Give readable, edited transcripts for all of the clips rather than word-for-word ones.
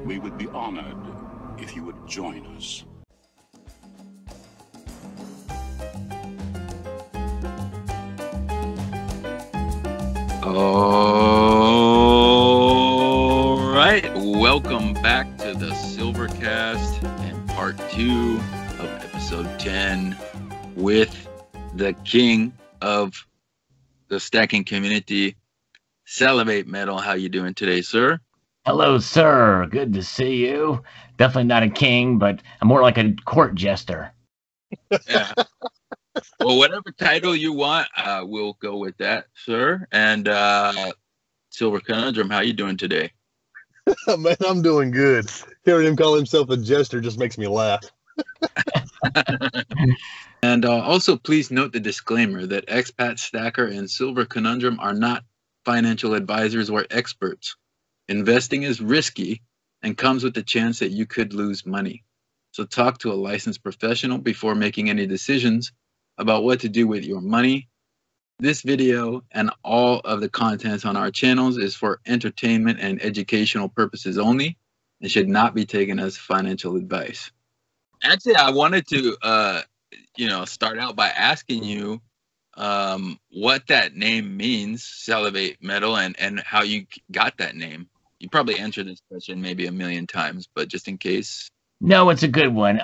We would be honored if you would join us. All right, welcome back to the Silvercast and part 2 of episode 10 with the king of the stacking community, Salivate Metal. How you doing today, sir? Hello, sir. Good to see you. Definitely not a king, but I'm more like a court jester. Yeah. Well, whatever title you want, we'll go with that, sir. And Silver Conundrum, how you doing today? Man, I'm doing good. Hearing him call himself a jester just makes me laugh. And also, please note the disclaimer that Expat Stacker and Silver Conundrum are not financial advisors or experts. Investing is risky and comes with the chance that you could lose money. So talk to a licensed professional before making any decisions about what to do with your money. This video and all of the contents on our channels is for entertainment and educational purposes only and should not be taken as financial advice. Actually, I wanted to start out by asking you what that name means, Salivate Metal, and how you got that name. You probably answered this question maybe a million times, but just in case. No, it's a good one.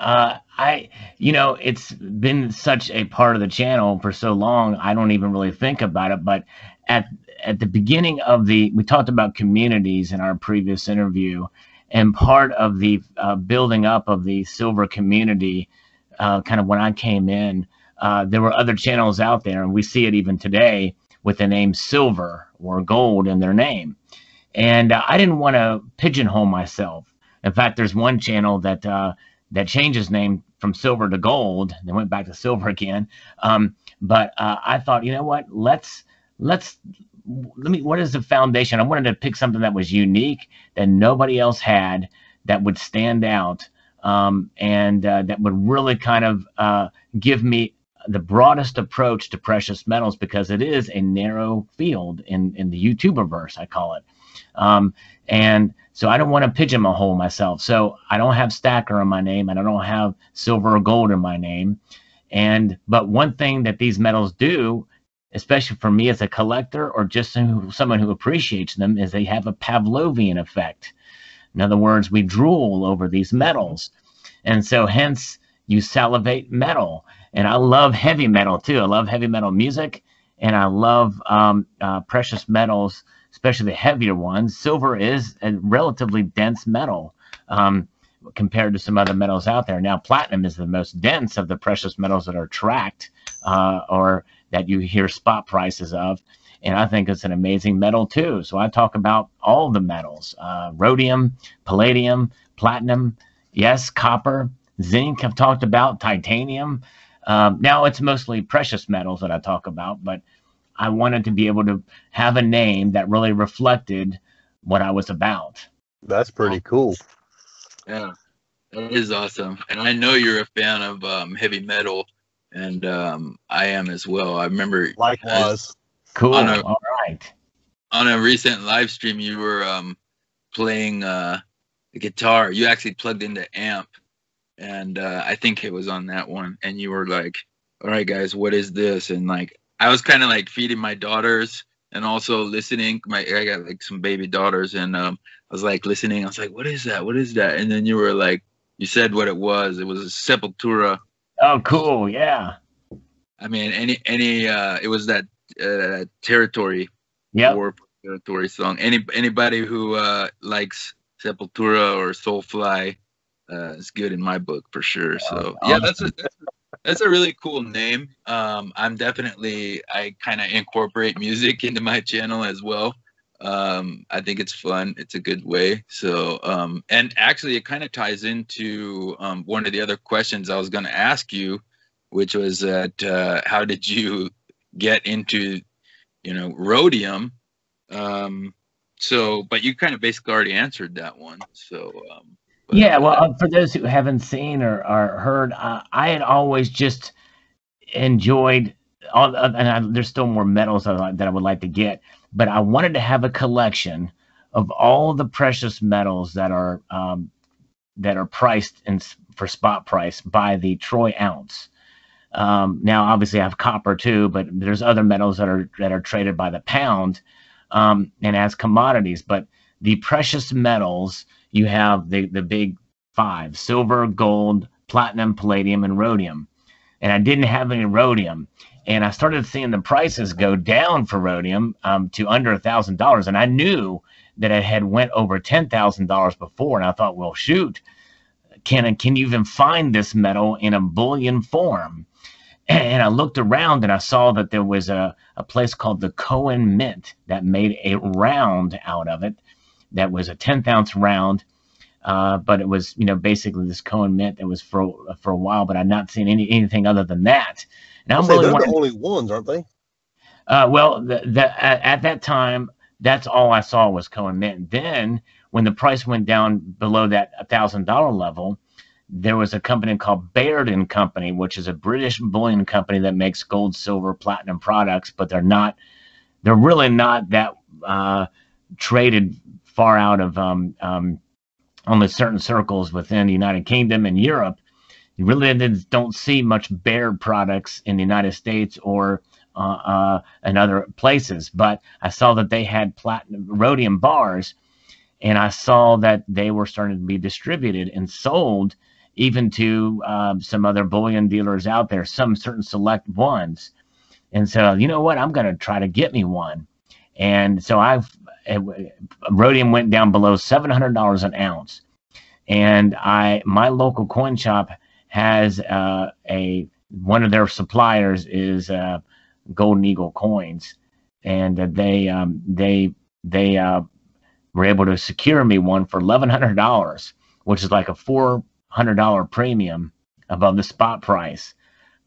It's been such a part of the channel for so long, I don't even really think about it. But at the beginning of we talked about communities in our previous interview, and part of the building up of the silver community, kind of when I came in, there were other channels out there, and we see it even today with the name silver or gold in their name. And I didn't want to pigeonhole myself. In fact, there's one channel that changed its name from silver to gold. They went back to silver again. But I thought, you know what? What is the foundation? I wanted to pick something that was unique, that nobody else had, that would stand out, and that would really kind of give me the broadest approach to precious metals, because it is a narrow field in the YouTuberverse, I call it. And so I don't want to pigeonhole myself. So I don't have Stacker in my name, and I don't have silver or gold in my name. But one thing that these metals do, especially for me as a collector or just someone who appreciates them, is they have a Pavlovian effect. In other words, we drool over these metals. And so hence you salivate metal. And I love heavy metal too. I love heavy metal music, and I love precious metals, especially the heavier ones. Silver is a relatively dense metal compared to some other metals out there. Now, platinum is the most dense of the precious metals that are tracked or that you hear spot prices of. And I think it's an amazing metal too. So I talk about all the metals, rhodium, palladium, platinum, yes, copper, zinc I've talked about, titanium. Now it's mostly precious metals that I talk about, but I wanted to be able to have a name that really reflected what I was about. That's pretty cool. Yeah, that is awesome. And I know you're a fan of heavy metal, and I am as well. I remember. Likewise. Cool. All right. On a recent live stream, you were playing the guitar. You actually plugged into amp, and I think it was on that one. And you were like, "All right, guys, what is this?" And like, I was kind of like feeding my daughters and also listening. I got like some baby daughters, and I was like listening. I was like, "What is that? What is that?" And then you were like, you said what it was. It was a Sepultura. Oh, cool! Yeah. I mean, it was that territory. Yeah. War territory song. Anybody who likes Sepultura or Soulfly is good in my book for sure. So yeah, that's a really cool name. I kind of incorporate music into my channel as well. I think it's fun. It's a good way. So, and actually it kind of ties into one of the other questions I was going to ask you, which was that how did you get into, rhodium? But you kind of basically already answered that one. So, yeah, well, for those who haven't seen or heard, I had always just enjoyed there's still more metals that I would like to get, but I wanted to have a collection of all the precious metals that are priced for spot price by the troy ounce. Now, obviously, I have copper too, but there's other metals that are traded by the pound and as commodities. But the precious metals, you have the big five: silver, gold, platinum, palladium, and rhodium. And I didn't have any rhodium. And I started seeing the prices go down for rhodium to under $1,000. And I knew that it had went over $10,000 before. And I thought, well, shoot, can you even find this metal in a bullion form? And I looked around and I saw that there was a place called the Cohen Mint that made a round out of it. That was a 10th ounce round. But it was, basically this Cohen Mint that was for a while, but I'd not seen anything other than that. And I'm really they're the only ones, aren't they? Well, at that time, that's all I saw was Cohen Mint. Then, when the price went down below that $1,000 level, there was a company called Baird and Company, which is a British bullion company that makes gold, silver, platinum products, but they're really not that traded far out of only certain circles within the United Kingdom and Europe. You really don't see much Baird products in the United States or in other places. But I saw that they had rhodium bars, and I saw that they were starting to be distributed and sold even to some other bullion dealers out there, some certain select ones. And so, you know what? I'm going to try to get me one. And so rhodium went down below $700 an ounce. And my local coin shop has one of their suppliers is Golden Eagle Coins, and they were able to secure me one for $1,100, which is like a $400 premium above the spot price.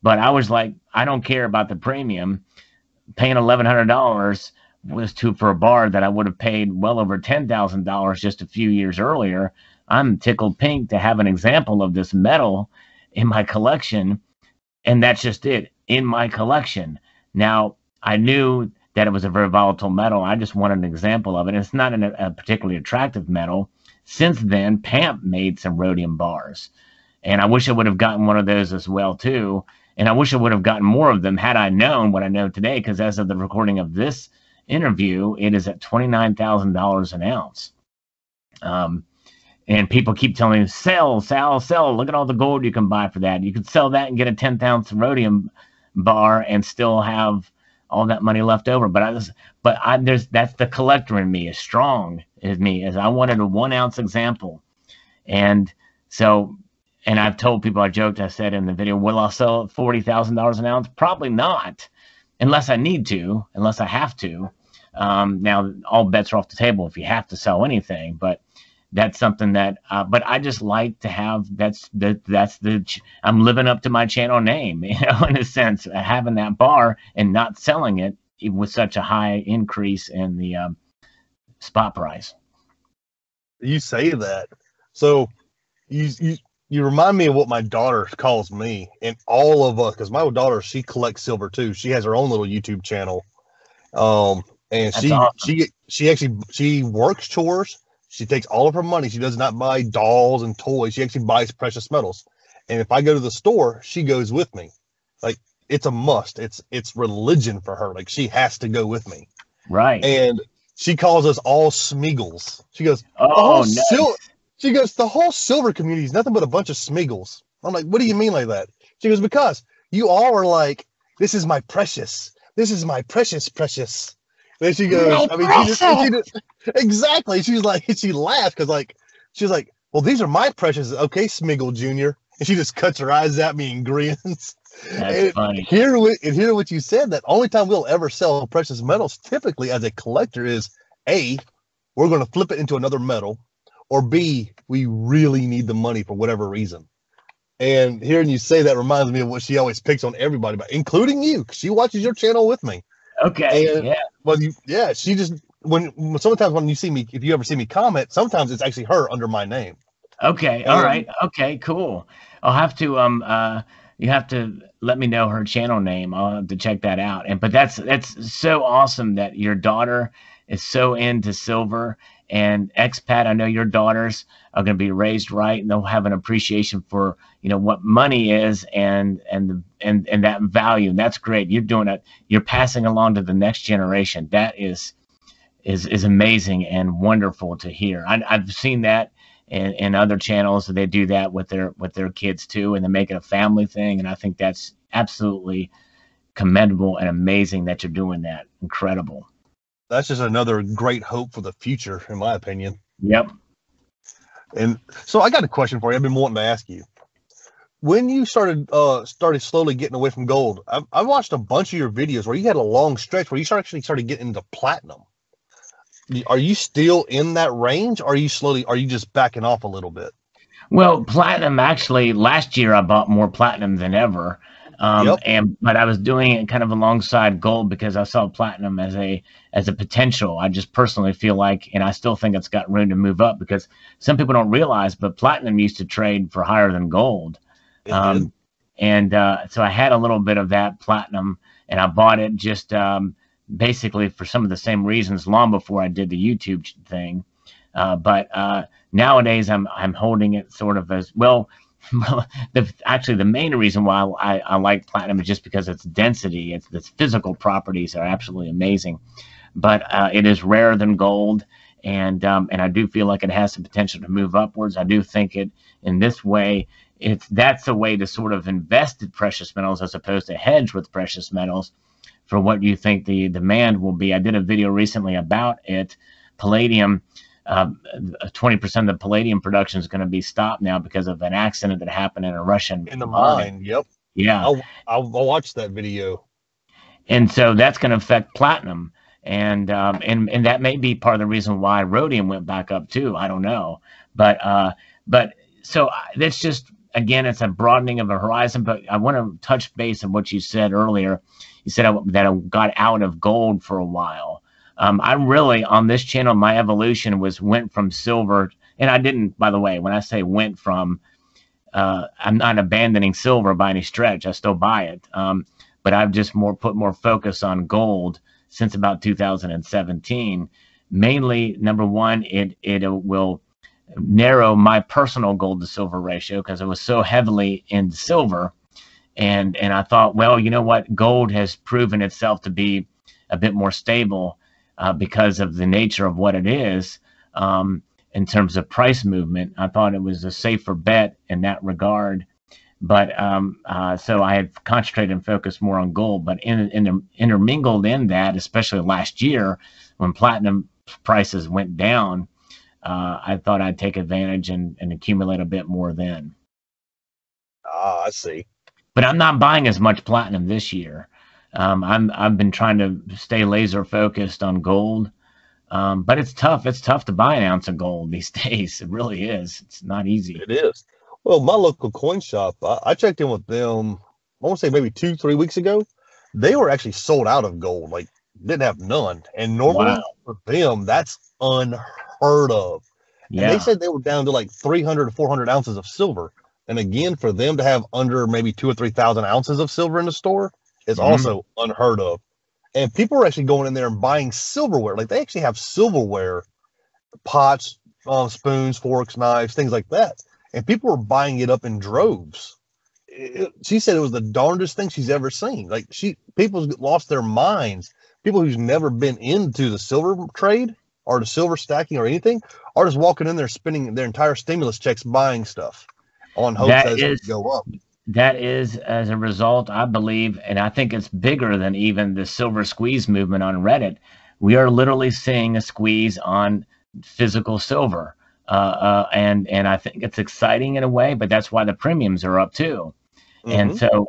But I was like, I don't care about the premium. Paying $1,100 was for a bar that I would have paid well over $10,000 just a few years earlier. I'm tickled pink to have an example of this metal in my collection, and that's just it, in my collection. Now, I knew that it was a very volatile metal. I just wanted an example of it. It's not a particularly attractive metal. Since then, PAMP made some rhodium bars, and I wish I would have gotten one of those as well too. And I wish I would have gotten more of them had I known what I know today, because as of the recording of this interview, it is at $29,000 an ounce. And people keep telling me, sell, sell. Look at all the gold you can buy for that. You could sell that and get a 10th ounce rhodium bar and still have all that money left over. That's the collector in me, is strong as me, as I wanted a 1 ounce example. And so, and I've told people, I joked, I said in the video, will I sell at $40,000 an ounce? Probably not, unless I need to, unless I have to. Now, all bets are off the table if you have to sell anything, but that's something that, but I just like to have, I'm living up to my channel name, in a sense, having that bar and not selling it with such a high increase in the spot price. You say that. So you remind me of what my daughter calls me, and all of us, because my daughter, she collects silver too. She has her own little YouTube channel. And that's awesome. she works chores. She takes all of her money. She does not buy dolls and toys. She actually buys precious metals. And if I go to the store, she goes with me. Like, it's a must. It's religion for her. Like, she has to go with me. Right. And she calls us all Smeagles. She goes, she goes, the whole silver community is nothing but a bunch of Smeagles. I'm like, what do you mean like that? She goes, because you all are like, this is my precious. This is my precious. Then she goes, exactly. She's like, she laughed because she's like, well, these are my precious. Okay, Smiggle Jr. And she just cuts her eyes at me and grins. That's funny. Hear what you said, that only time we'll ever sell precious metals typically as a collector is A, we're going to flip it into another metal, or B, we really need the money for whatever reason. And hearing you say that reminds me of what she always picks on everybody about, including you, 'cause she watches your channel with me. Okay. And, she just, sometimes when you see me, if you ever see me comment, sometimes it's actually her under my name. Okay. All right. Okay, cool. I'll have to, you have to let me know her channel name. I'll have to check that out. But that's so awesome that your daughter is so into silver, And expat, I know your daughters are going to be raised right, and they'll have an appreciation for, you know, what money is and that value. And that's great. You're doing it. You're passing along to the next generation. That is amazing and wonderful to hear. I've seen that in other channels. They do that with their kids too, and they make it a family thing. And I think that's absolutely commendable and amazing that you're doing that. Incredible. That's just another great hope for the future, in my opinion. Yep. And so I got a question for you. I've been wanting to ask you. When you started slowly getting away from gold, I watched a bunch of your videos where you had a long stretch where you actually started getting into platinum. Are you still in that range? Or are you just backing off a little bit? Well, platinum, actually, last year I bought more platinum than ever. But I was doing it kind of alongside gold because I saw platinum as a potential. I just personally feel like, and I still think it's got room to move up, because some people don't realize, but platinum used to trade for higher than gold. So I had a little bit of that platinum, and I bought it just basically for some of the same reasons long before I did the YouTube thing. But nowadays I'm holding it sort of as well. Actually, the main reason why I like platinum is just because its density, its physical properties are absolutely amazing. But it is rarer than gold, and I do feel like it has the potential to move upwards. I do think it in this way. That's a way to sort of invest in precious metals as opposed to hedge with precious metals for what you think the demand will be. I did a video recently about it. Palladium. 20% of the palladium production is going to be stopped now because of an accident that happened in a Russian mine. Yep. Yeah. I'll watch that video. And so that's going to affect platinum, and that may be part of the reason why rhodium went back up too. I don't know, but so that's just, again, it's a broadening of a horizon. But I want to touch base on what you said earlier. You said that I got out of gold for a while. I really, on this channel, my evolution went from silver, and I didn't, by the way, when I say went from, I'm not abandoning silver by any stretch. I still buy it. But I've just put more focus on gold since about 2017. Mainly, number one, it will narrow my personal gold to silver ratio because it was so heavily in silver. And I thought, well, you know what? Gold has proven itself to be a bit more stable because of the nature of what it is in terms of price movement. I thought it was a safer bet in that regard. But so I had concentrated and focused more on gold. But intermingled in that, especially last year when platinum prices went down, I thought I'd take advantage and accumulate a bit more then. I see. But I'm not buying as much platinum this year. I've been trying to stay laser focused on gold, but it's tough. It's tough to buy an ounce of gold these days. It really is. It's not easy. It is. Well, my local coin shop, I checked in with them, I want to say maybe 2-3 weeks ago. They were actually sold out of gold, like didn't have none. And normally for them, that's unheard of. And they said they were down to like 300 to 400 ounces of silver. And again, for them to have under maybe 2,000 or 3,000 ounces of silver in the store is also unheard of. And people are actually going in there and buying silverware. Like they actually have silverware, pots, spoons, forks, knives, things like that. And people were buying it up in droves. She said it was the darndest thing she's ever seen. Like people lost their minds. People who's never been into the silver trade or the silver stacking or anything are just walking in there spending their entire stimulus checks buying stuff on hopes that it go up. That is as a result, I believe, and I think it's bigger than even the silver squeeze movement on Reddit. We are literally seeing a squeeze on physical silver. And I think it's exciting in a way, but that's why the premiums are up too. And so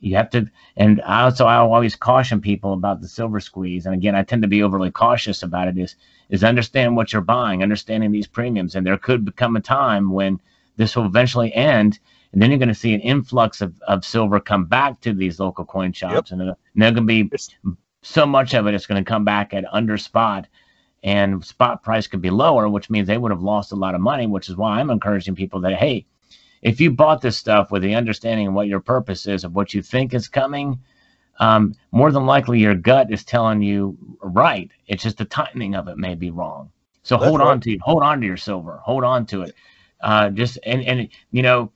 you have to, and I always caution people about the silver squeeze. And again, I tend to be overly cautious about it, is understand what you're buying, understanding these premiums. And there could become a time when this will eventually end. And then you're going to see an influx of silver come back to these local coin shops. And they're going to be so much of it, it's going to come back at under spot. And spot price could be lower, which means they would have lost a lot of money, which is why I'm encouraging people that, hey, if you bought this stuff with the understanding of what your purpose is, of what you think is coming, more than likely your gut is telling you right. It's just the timing of it may be wrong. So That's hold right. on to your silver, hold on to it. And you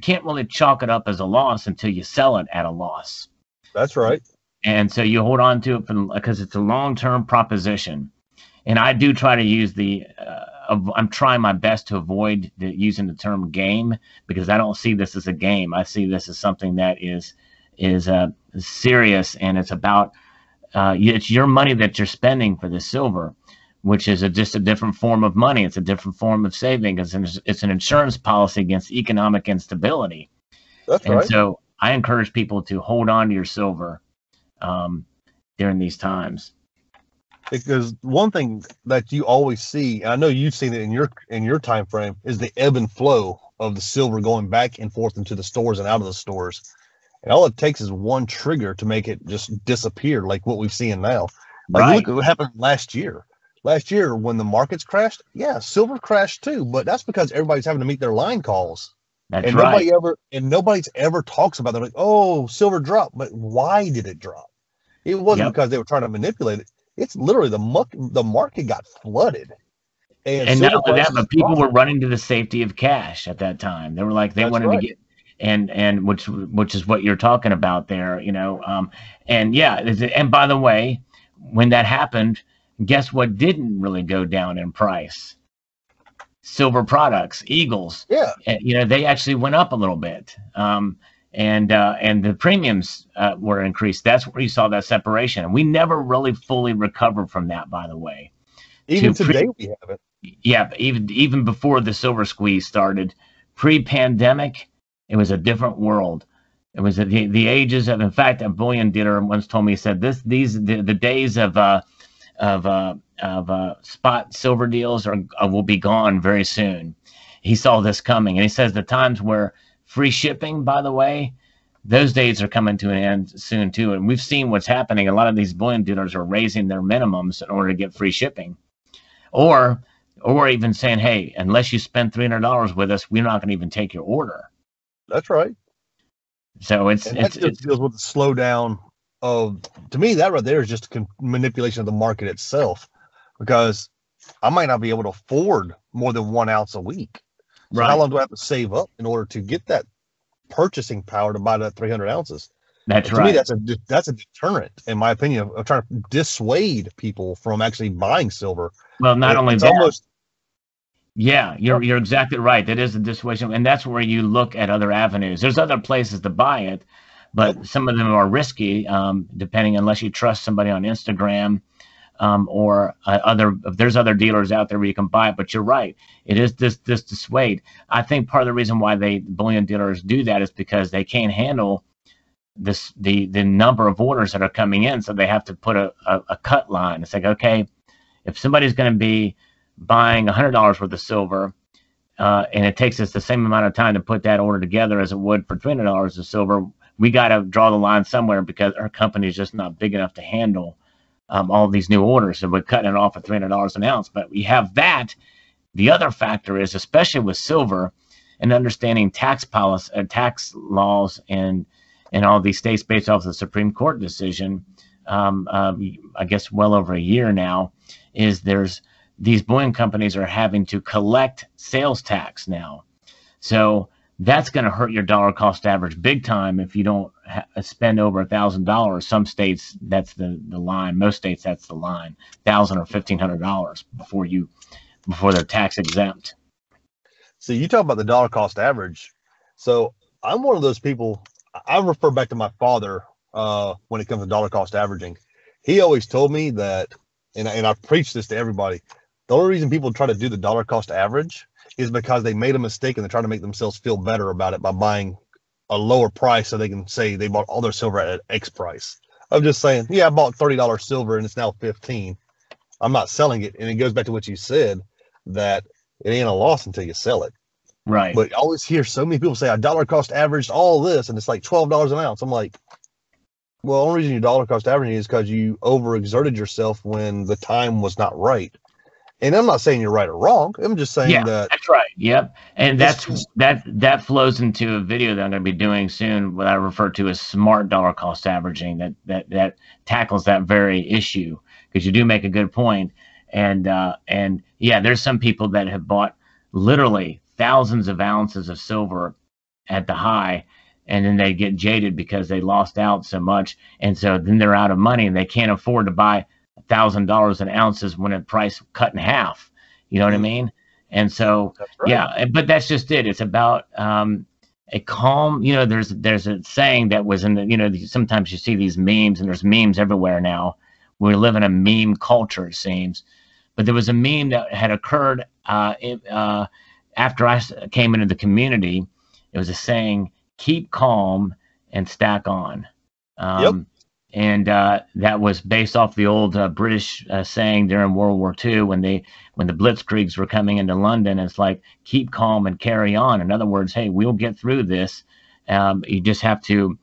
can't really chalk it up as a loss until you sell it at a loss. That's right. And so you hold on to it because it's a long-term proposition. And I do try to use I'm trying my best to avoid using the term game, because I don't see this as a game. I see this as something that is serious, and it's about it's your money that you're spending for the silver, which is just a different form of money. It's a different form of saving. It's an insurance policy against economic instability. That's And right. so I encourage people to hold on to your silver during these times. Because one thing that you always see, and I know you've seen it in your time frame, is the ebb and flow of the silver going back and forth into the stores and out of the stores. And all it takes is one trigger to make it just disappear, like what we've seen now. Like, Right. look at what happened last year. Last year, when the markets crashed, yeah, silver crashed too, but that's because everybody's having to meet their line calls. That's And right. nobody's ever talks about it. They're like, oh, silver dropped, but why did it drop? It wasn't Yep. because they were trying to manipulate it. It's literally the market got flooded. And not only that, prices but people dropped. were running to the safety of cash at that time. They were like, they That's wanted right. to get, and which is what you're talking about there, and yeah. And by the way, when that happened, guess what didn't really go down in price? Silver products, Eagles. Yeah. They actually went up a little bit. And the premiums were increased. That's where you saw that separation. And we never really fully recovered from that, by the way. Even today we haven't. Yeah, even before the Silversqueeze started, pre-pandemic, it was a different world. It was the ages of. In fact, a bullion dealer once told me, he said the days of spot silver deals will be gone very soon. He saw this coming, and he says the times where free shipping, by the way, those days are coming to an end soon too. And we've seen what's happening. A lot of these bullion dealers are raising their minimums in order to get free shipping, or even saying, hey, unless you spend $300 with us, we're not going to even take your order. That's right. So it deals with the slowdown of, to me, that right there is just a manipulation of the market itself, because I might not be able to afford more than 1 ounce a week. So how long do I have to save up in order to get that purchasing power to buy that 300 ounces? That's right. To me, that's a deterrent, in my opinion, of trying to dissuade people from actually buying silver. Well, not only that, yeah, you're exactly right. That is a dissuasion, and that's where you look at other avenues. There's other places to buy it, but some of them are risky, depending, unless you trust somebody on Instagram. Or there's other dealers out there where you can buy it, but you're right. It is this dissuade. I think part of the reason why bullion dealers do that is because they can't handle the number of orders that are coming in, so they have to put a cut line. It's like, okay, if somebody's going to be buying $100 worth of silver, and it takes us the same amount of time to put that order together as it would for $300 of silver, we got to draw the line somewhere, because our company is just not big enough to handle all these new orders. So we're cutting it off at $300 an ounce. But we have that. The other factor is, especially with silver, and understanding tax policy, tax laws, and all these states based off the Supreme Court decision, I guess well over a year now, is these bullion companies are having to collect sales tax now. So that's going to hurt your dollar cost average big time if you don't spend over $1,000. Some states, that's the line. Most states, that's the line. $1,000 or $1,500 before they're tax exempt. So you talk about the dollar cost average. So I'm one of those people. I refer back to my father when it comes to dollar cost averaging. He always told me that, and I preach this to everybody, the only reason people try to do the dollar cost average is because they made a mistake and they're trying to make themselves feel better about it by buying a lower price so they can say they bought all their silver at X price. I'm just saying, yeah, I bought $30 silver and it's now 15. I'm not selling it. And it goes back to what you said, that it ain't a loss until you sell it. Right. But I always hear so many people say a dollar cost averaged all this and it's like $12 an ounce. I'm like, well, the only reason you dollar cost averaging is because you overexerted yourself when the time was not right. And I'm not saying you're right or wrong. I'm just saying that. That's right. Yep. And that flows into a video that I'm going to be doing soon, what I refer to as smart dollar cost averaging, that tackles that very issue, because you do make a good point. And yeah, there's some people that have bought literally thousands of ounces of silver at the high, and then they get jaded because they lost out so much, and so then they're out of money and they can't afford to buy $1,000 in ounces when the price cut in half. You know what I mean? And so right. yeah, but that's just it. It's about a calm. You know, there's a saying that was in the, you know, sometimes you see these memes, and there's memes everywhere now. We live in a meme culture, it seems. But there was a meme that had occurred after I came into the community. It was a saying, keep calm and stack on. And that was based off the old British saying during World War II when the blitzkriegs were coming into London. It's like, keep calm and carry on. In other words, hey, we'll get through this. You just have to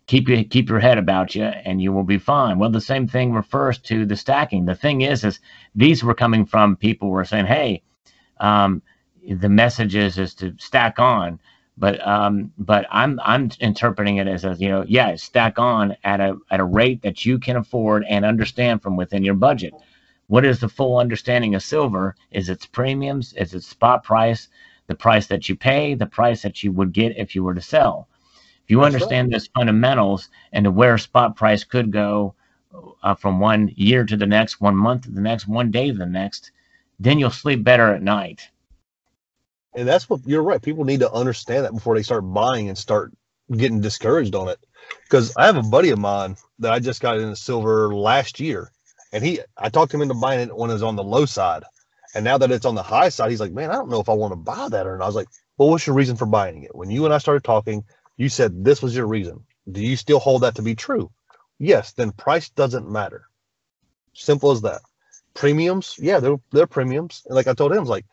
keep your head about you, and you will be fine. Well, the same thing refers to the stacking. The thing is these were coming from people who were saying, hey, the message is to stack on. But I'm interpreting it as you know, yeah, stack on at a rate that you can afford and understand from within your budget. What is the full understanding of silver? Is its premiums, is its spot price, the price that you pay, the price that you would get if you were to sell. If you understand those fundamentals and to where spot price could go from 1 year to the next, 1 month to the next, 1 day to the next, then you'll sleep better at night. And that's what you're right. People need to understand that before they start buying and start getting discouraged on it. Because I have a buddy of mine that I just got into silver last year, and I talked him into buying it when it was on the low side. And now that it's on the high side, he's like, man, I don't know if I want to buy that or not. I was like, well, what's your reason for buying it? When you and I started talking, you said this was your reason. Do you still hold that to be true? Yes, then price doesn't matter. Simple as that. Premiums, yeah, they're premiums. And like I told him, I was like,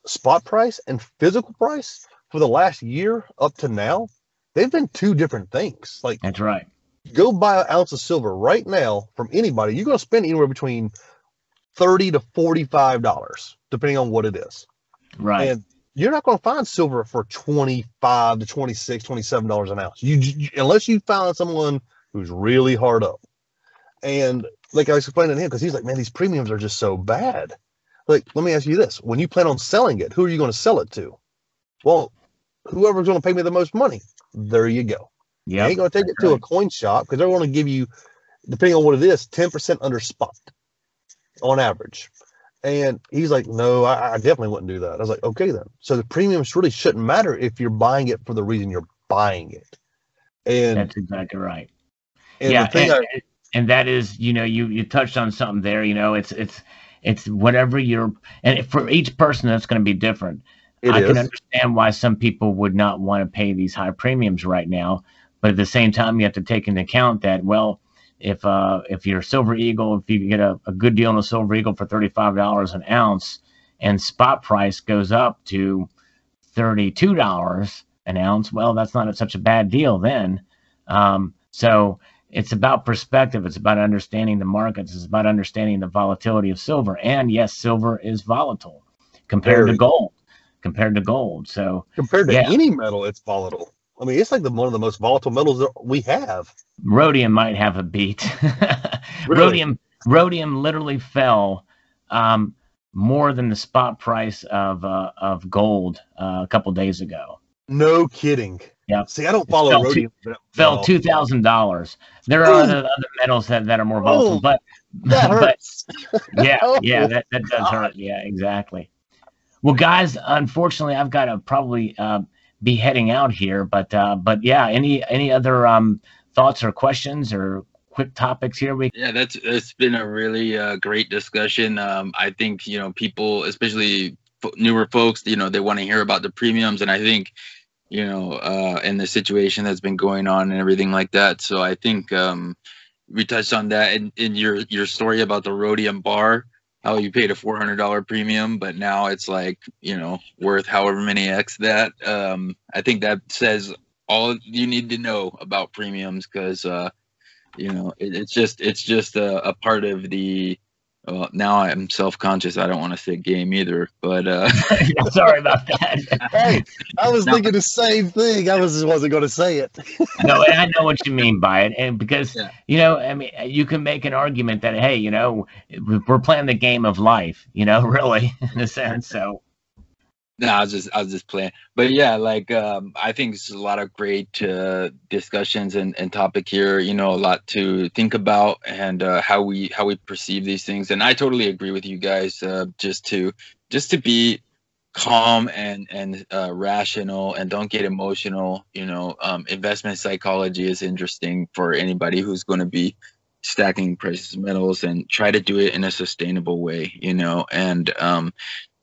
spot price and physical price for the last year up to now, they've been two different things. Like, that's right. Go buy an ounce of silver right now from anybody. You're going to spend anywhere between $30 to $45, depending on what it is. Right. And you're not going to find silver for $25 to $26, $27 an ounce. Unless you found someone who's really hard up. And like I was explaining to him, because he's like, man, these premiums are just so bad. Like, let me ask you this. When you plan on selling it, who are you going to sell it to? Well, whoever's going to pay me the most money. There you go. You ain't going to take it to a coin shop, because they're going to give you, depending on what it is, 10% under spot on average. And he's like, no, I definitely wouldn't do that. I was like, okay, then. So the premiums really shouldn't matter if you're buying it for the reason you're buying it. And that's exactly right. And yeah, the thing and that is, you know, you touched on something there. You know, it's whatever and for each person that's going to be different. I can understand why some people would not want to pay these high premiums right now, but at the same time, you have to take into account that, well, if you're a Silver Eagle, if you get a good deal on a Silver Eagle for $35 an ounce, and spot price goes up to $32 an ounce, well, that's not such a bad deal then. So it's about perspective. It's about understanding the markets. It's about understanding the volatility of silver. And yes, silver is volatile compared to gold. So compared to any metal, it's volatile. I mean, it's like one of the most volatile metals that we have. Rhodium might have a beat. Really? Rhodium literally fell more than the spot price of gold a couple days ago. No kidding. Yeah. See, I don't follow rhodium. Fell $2,000. There are other metals that are more volatile, but that hurts. that does hurt. Yeah, exactly. Well, guys, unfortunately, I've got to probably be heading out here, but yeah, any other thoughts or questions or quick topics here? It's been a really great discussion. I think, you know, people, especially newer folks, you know, they want to hear about the premiums, and I think, you know, and the situation that's been going on and everything like that. So I think we touched on that in your story about the rhodium bar, how you paid a $400 premium, but now it's like, you know, worth however many X that. I think that says all you need to know about premiums, because you know, it's just a part of the Well, now I'm self-conscious. I don't want to say game either, but Sorry about that. Hey, I was thinking the same thing. I wasn't going to say it. No, and I know what you mean by it, and because Yeah. you know, I mean, you can make an argument that hey, you know, we're playing the game of life, you know, really in a sense. So no, I was just playing. But yeah, like I think it's a lot of great discussions and topic here. You know, a lot to think about and how we perceive these things. And I totally agree with you guys. Just to be calm and rational and don't get emotional. You know, investment psychology is interesting for anybody who's going to be stacking precious metals, and try to do it in a sustainable way. You know, and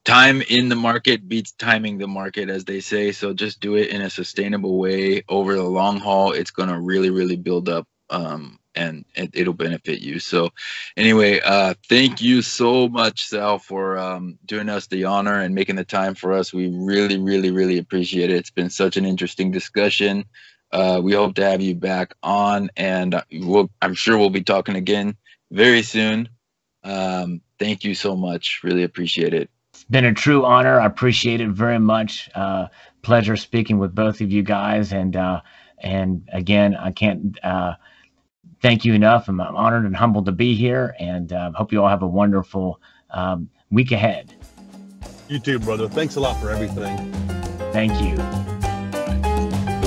time in the market beats timing the market, as they say. So just do it in a sustainable way over the long haul. It's going to really build up, and it'll benefit you. So anyway, thank you so much, Sal, for doing us the honor and making the time for us. We really appreciate it. It's been such an interesting discussion. We hope to have you back on, and I'm sure we'll be talking again very soon. Thank you so much. Really appreciate it. it's been a true honor. I appreciate it very much. Pleasure speaking with both of you guys, and again, I can't thank you enough. I'm honored and humbled to be here, and hope you all have a wonderful week ahead. You too, brother. Thanks a lot for everything. Thank you.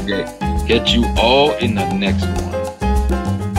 Okay, catch you all in the next one.